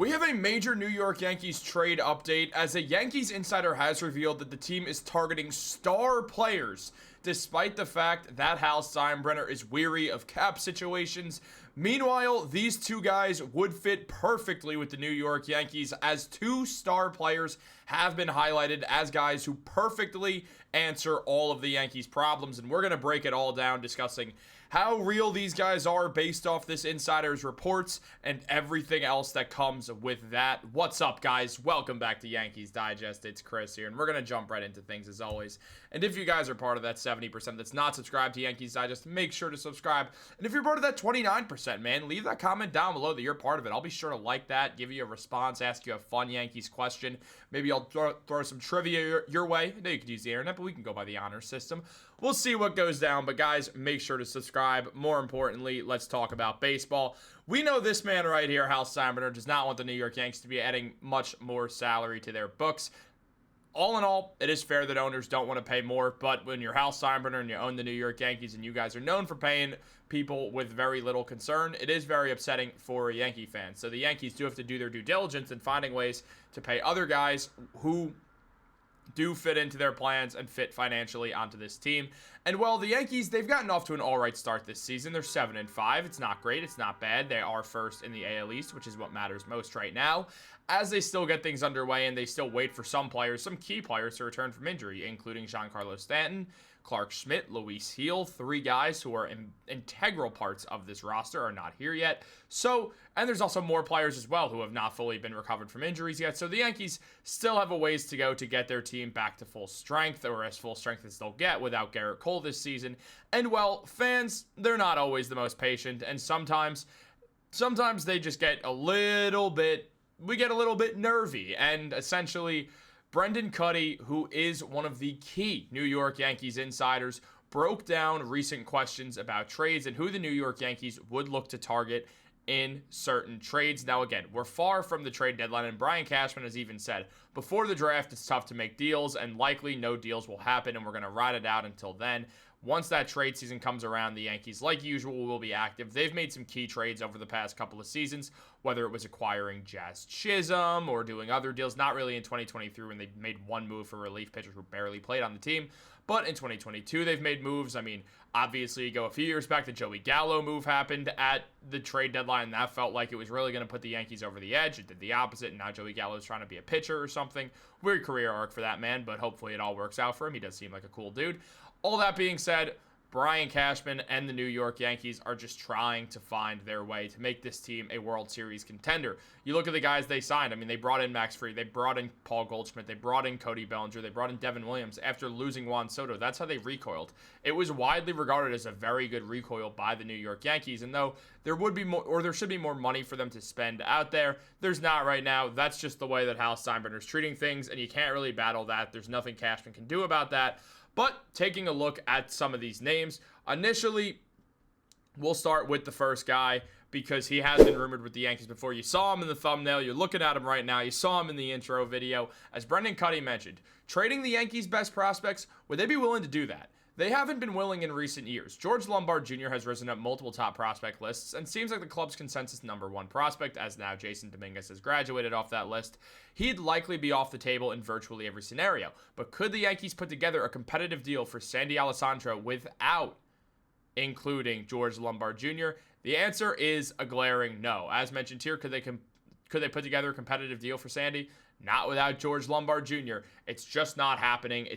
We have a major New York Yankees trade update as a Yankees insider has revealed that the team is targeting star players despite the fact that Hal Steinbrenner is weary of cap situations. Meanwhile, these two guys would fit perfectly with the New York Yankees as two star players have been highlighted as guys who perfectly answer all of the Yankees' problems, and we're going to break it all down discussing how real these guys are based off this insider's reports and everything else that comes with that. What's up, guys? Welcome back to Yankees Digest. It's Chris here, and we're going to jump right into things as always. And if you guys are part of that 70% that's not subscribed to Yankees Digest, make sure to subscribe. And if you're part of that 29%, man, leave that comment down below that you're part of it. I'll be sure to like that, give you a response, ask you a fun Yankees question. Maybe I'll throw some trivia your way. I know you could use the internet, but we can go by the honor system. We'll see what goes down, but guys, make sure to subscribe. More importantly, let's talk about baseball. We know this man right here, Hal Steinbrenner, does not want the New York Yankees to be adding much more salary to their books. All in all, it is fair that owners don't want to pay more, but when you're Hal Steinbrenner and you own the New York Yankees and you guys are known for paying people with very little concern, it is very upsetting for a Yankee fan. So the Yankees do have to do their due diligence in finding ways to pay other guys who do fit into their plans and fit financially onto this team. And well, the Yankees, they've gotten off to an all right start this season. They're 7-5. It's not great. It's not bad. They are first in the AL East, which is what matters most right now, as they still get things underway and they still wait for some players, some key players to return from injury, including Giancarlo Stanton, Clark Schmidt, Luis Heel. Three guys who are integral parts of this roster are not here yet. So, and there's also more players as well who have not fully been recovered from injuries yet. So the Yankees still have a ways to go to get their team back to full strength, or as full strength as they'll get without Gerrit Cole this season. And well, fans, they're not always the most patient, and sometimes they just get a little bit nervy, and essentially Brendan Kuty, who is one of the key New York Yankees insiders, broke down recent questions about trades and who the New York Yankees would look to target in certain trades. Now, again, we're far from the trade deadline, and Brian Cashman has even said, before the draft, it's tough to make deals, and likely no deals will happen, and we're going to ride it out until then. Once that trade season comes around, the Yankees, like usual, will be active. They've made some key trades over the past couple of seasons, whether it was acquiring Jazz Chisholm or doing other deals. Not really in 2023 when they made one move for a relief pitcher who barely played on the team. But in 2022, they've made moves. I mean, obviously, you go a few years back, the Joey Gallo move happened at the trade deadline, and that felt like it was really going to put the Yankees over the edge. It did the opposite, and now Joey Gallo is trying to be a pitcher or something. Weird career arc for that man, but hopefully it all works out for him. He does seem like a cool dude. All that being said, Brian Cashman and the New York Yankees are just trying to find their way to make this team a World Series contender. You look at the guys they signed. I mean, they brought in Max Fried. They brought in Paul Goldschmidt. They brought in Cody Bellinger. They brought in Devin Williams after losing Juan Soto. That's how they recoiled. It was widely regarded as a very good recoil by the New York Yankees. And though there would be more, or there should be more money for them to spend out there, there's not right now. That's just the way that Hal Steinbrenner is treating things, and you can't really battle that. There's nothing Cashman can do about that. But taking a look at some of these names, initially, we'll start with the first guy because he has been rumored with the Yankees before. You saw him in the thumbnail. You're looking at him right now. You saw him in the intro video. As Brendan Kuty mentioned, trading the Yankees' best prospects, would they be willing to do that? They haven't been willing in recent years. George Lombard Jr. has risen up multiple top prospect lists and seems like the club's consensus number one prospect, as now Jason Dominguez has graduated off that list. He'd likely be off the table in virtually every scenario. But could the Yankees put together a competitive deal for Sandy Alcantara without including George Lombard Jr.? The answer is a glaring no. As mentioned here, could they put together a competitive deal for Sandy? Not without George Lombard Jr. It's just not happening.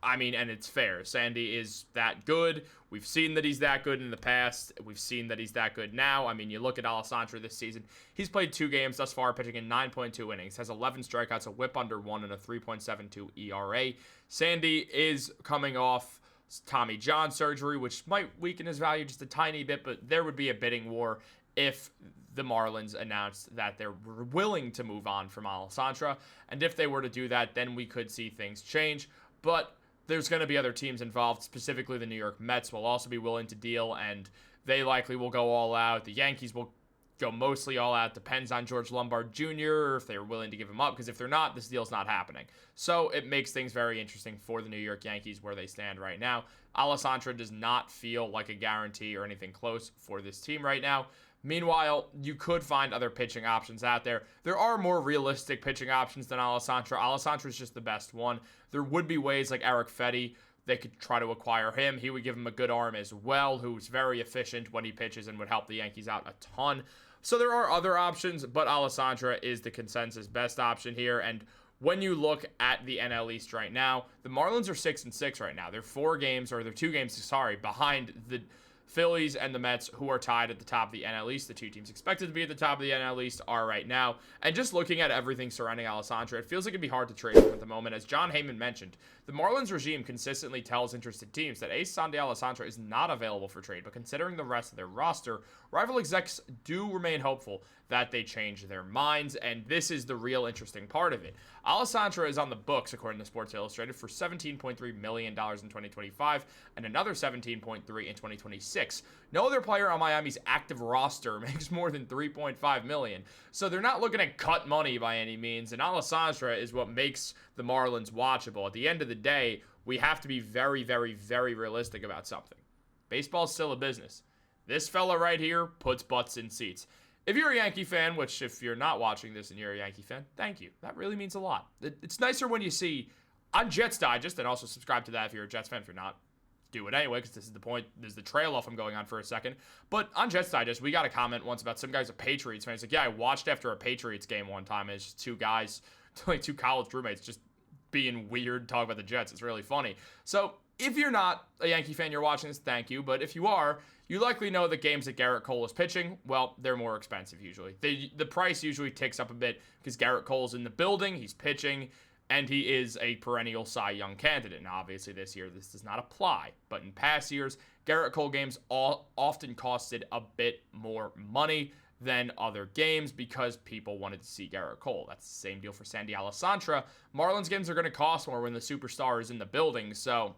And it's fair. Sandy is that good. We've seen that he's that good in the past. We've seen that he's that good now. I mean, you look at Alacantra this season. He's played 2 games thus far, pitching in 9.2 innings. Has 11 strikeouts, a whip under 1, and a 3.72 ERA. Sandy is coming off Tommy John surgery, which might weaken his value just a tiny bit, but there would be a bidding war if the Marlins announced that they're willing to move on from Alacantra. And if they were to do that, then we could see things change. But there's going to be other teams involved, specifically the New York Mets will also be willing to deal, and they likely will go all out. The Yankees will go mostly all out. Depends on George Lombard Jr., if they're willing to give him up, because if they're not, this deal's not happening. So it makes things very interesting for the New York Yankees where they stand right now. Alacantra does not feel like a guarantee or anything close for this team right now. Meanwhile, you could find other pitching options out there. There are more realistic pitching options than Alacantra. Alacantra is just the best one. There would be ways like Eric Fetty. They could try to acquire him. He would give him a good arm as well, who's very efficient when he pitches and would help the Yankees out a ton. So there are other options, but Alacantra is the consensus best option here. And when you look at the NL East right now, the Marlins are 6-6 right now. They're 2 games, behind the Phillies and the Mets, who are tied at the top of the NL East. The two teams expected to be at the top of the NL East are right now. And just looking at everything surrounding Alacantra, it feels like it'd be hard to trade him at the moment. As John Heyman mentioned, the Marlins regime consistently tells interested teams that Ace Sandy Alacantra is not available for trade, but considering the rest of their roster, rival execs do remain hopeful that they change their minds, and this is the real interesting part of it. Alacantra is on the books, according to Sports Illustrated, for $17.3 million in 2025 and another $17.3 in 2026. No other player on Miami's active roster makes more than $3.5 million, so they're not looking to cut money by any means, and Alacantra is what makes the Marlins watchable. At the end of the day, we have to be very, very, very realistic about something. Baseball's still a business. This fella right here puts butts in seats. If you're a Yankee fan, which if you're not watching this and you're a Yankee fan, thank you. That really means a lot. It's nicer when you see on Jets Digest, and also subscribe to that if you're a Jets fan. If you're not, do it anyway, because this is the point. This is the trail off I'm going on for a second. But on Jets Digest, we got a comment once about some guy's a Patriots fan. He's like, yeah, I watched after a Patriots game one time, and it's just two guys, like two college roommates, just being weird, talking about the Jets. It's really funny. So if you're not a Yankee fan, you're watching this, thank you. But if you are, you likely know that games that Gerrit Cole is pitching, well, they're more expensive usually. The price usually ticks up a bit because Gerrit Cole's in the building, he's pitching, and he is a perennial Cy Young candidate. Now, obviously this year, this does not apply. But in past years, Gerrit Cole games often costed a bit more money than other games because people wanted to see Gerrit Cole. That's the same deal for Sandy Alacantra. Marlins games are going to cost more when the superstar is in the building, so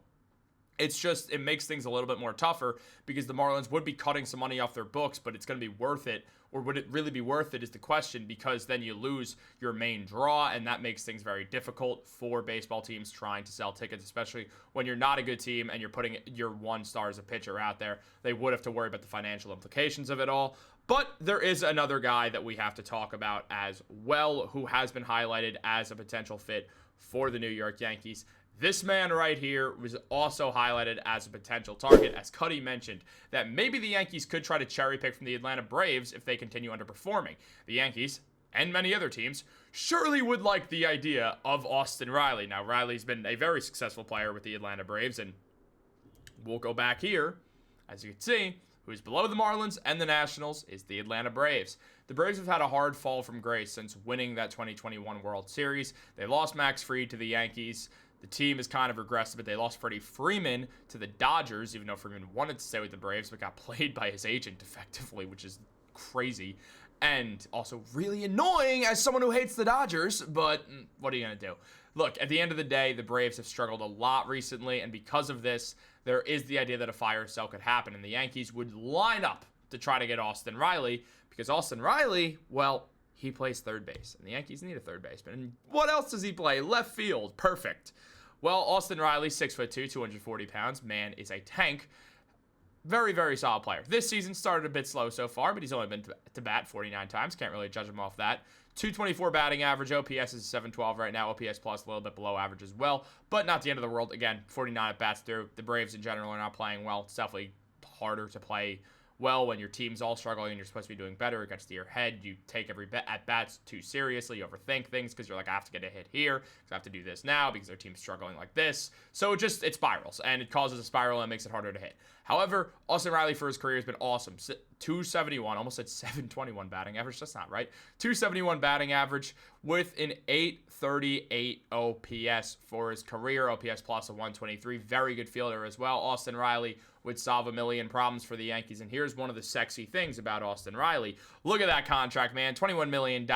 it makes things a little bit more tougher because the Marlins would be cutting some money off their books, but it's going to be worth it. Or would it really be worth it is the question, because then you lose your main draw, and that makes things very difficult for baseball teams trying to sell tickets, especially when you're not a good team and you're putting your one star as a pitcher out there. They would have to worry about the financial implications of it all. But there is another guy that we have to talk about as well, who has been highlighted as a potential fit for the New York Yankees. This man right here was also highlighted as a potential target, as Cody mentioned, that maybe the Yankees could try to cherry pick from the Atlanta Braves if they continue underperforming. The Yankees, and many other teams, surely would like the idea of Austin Riley. Now, Riley's been a very successful player with the Atlanta Braves, and we'll go back here. As you can see, who's below the Marlins and the Nationals is the Atlanta Braves. The Braves have had a hard fall from grace since winning that 2021 World Series. They lost Max Fried to the Yankees. The team is kind of regressive, but they lost Freddie Freeman to the Dodgers, even though Freeman wanted to stay with the Braves, but got played by his agent effectively, which is crazy. And also really annoying as someone who hates the Dodgers, but what are you going to do? Look, at the end of the day, the Braves have struggled a lot recently, and because of this, there is the idea that a fire sale could happen, and the Yankees would line up to try to get Austin Riley, because Austin Riley, well, he plays third base, and the Yankees need a third baseman. And what else does he play? Left field. Perfect. Well, Austin Riley, 6'2", 240 pounds. Man is a tank. Very, very solid player. This season started a bit slow so far, but he's only been to bat 49 times. Can't really judge him off that. 224 batting average. OPS is 712 right now. OPS plus a little bit below average as well, but not the end of the world. Again, 49 at bats through. The Braves in general are not playing well. It's definitely harder to play well when your team's all struggling and you're supposed to be doing better. It gets to your head. You take every at-bats too seriously. You overthink things because you're like, I have to get a hit here because I have to do this now because their team's struggling like this. So it spirals, and it causes a spiral and makes it harder to hit. However, Austin Riley for his career has been awesome. 271, almost at 721 batting average. That's not right. 271 batting average with an 838 OPS for his career. OPS plus a 123. Very good fielder as well. Austin Riley would solve a million problems for the Yankees. And here's one of the sexy things about Austin Riley. Look at that contract, man. $21 million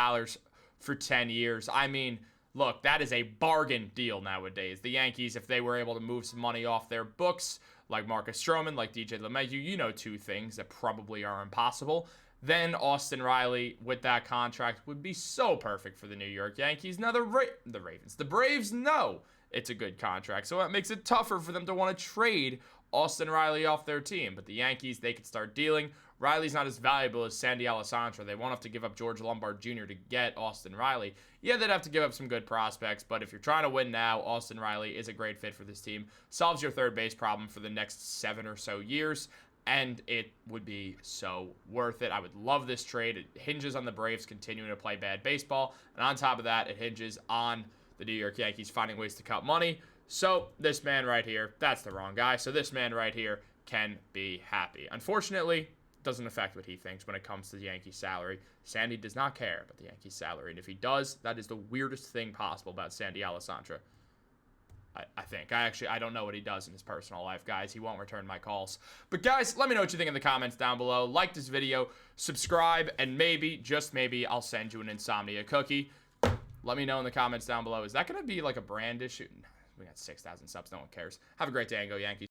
for 10 years. I mean, look, that is a bargain deal nowadays. The Yankees, if they were able to move some money off their books, like Marcus Stroman, like DJ LeMahieu, you know two things that probably are impossible, then Austin Riley with that contract would be so perfect for the New York Yankees. Now, the Braves know it's a good contract, so that makes it tougher for them to want to trade Austin Riley off their team. But the Yankees, they could start dealing. Riley's not as valuable as Sandy Alcantara. They won't have to give up George Lombard Jr. to get Austin Riley. Yeah, they'd have to give up some good prospects, but if you're trying to win now, Austin Riley is a great fit for this team. Solves your third base problem for the next 7 or so years, and it would be so worth it. I would love this trade. It hinges on the Braves continuing to play bad baseball, and on top of that, it hinges on the New York Yankees finding ways to cut money. So this man right here, that's the wrong guy. So this man right here can be happy. Unfortunately, doesn't affect what he thinks when it comes to the Yankees salary. Sandy does not care about the Yankees salary, and if he does, that is the weirdest thing possible about Sandy Alcantara. I think. I don't know what he does in his personal life, guys. He won't return my calls. But guys, let me know what you think in the comments down below. Like this video, subscribe, and maybe, just maybe, I'll send you an Insomnia cookie. Let me know in the comments down below. Is that going to be like a brand issue? We got 6,000 subs. No one cares. Have a great day and go Yankees.